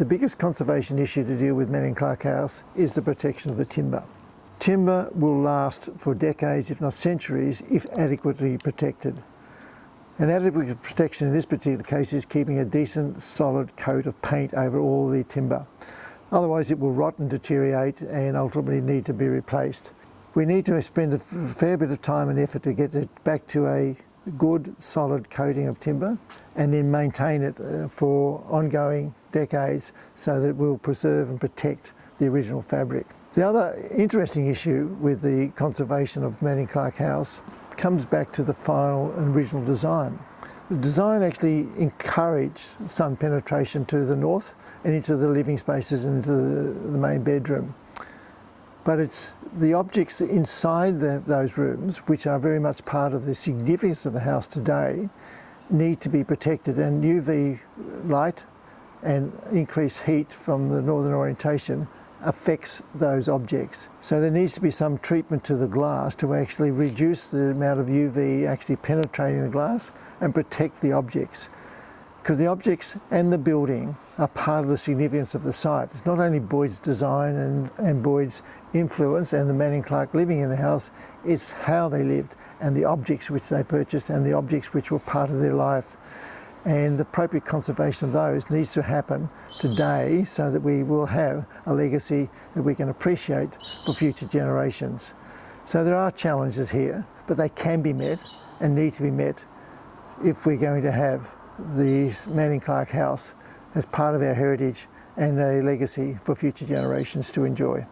The biggest conservation issue to deal with Manning Clark House is the protection of the timber. Timber will last for decades, if not centuries, if adequately protected. And adequate protection in this particular case is keeping a decent solid coat of paint over all the timber. Otherwise it will rot and deteriorate and ultimately need to be replaced. We need to spend a fair bit of time and effort to get it back to a good solid coating of timber and then maintain it for ongoing decades so that it will preserve and protect the original fabric. The other interesting issue with the conservation of Manning Clark House comes back to the final and original design. The design actually encouraged sun penetration to the north and into the living spaces and into the main bedroom. But it's the objects inside those rooms, which are very much part of the significance of the house today, need to be protected, and UV light and increased heat from the northern orientation affects those objects. So there needs to be some treatment to the glass to actually reduce the amount of UV actually penetrating the glass and protect the objects. Because the objects and the building are part of the significance of the site. It's not only Boyd's design and Boyd's influence and the Manning Clark living in the house, it's how they lived and the objects which they purchased and the objects which were part of their life. And the appropriate conservation of those needs to happen today so that we will have a legacy that we can appreciate for future generations. So there are challenges here, but they can be met and need to be met if we're going to have the Manning Clark House as part of our heritage and a legacy for future generations to enjoy.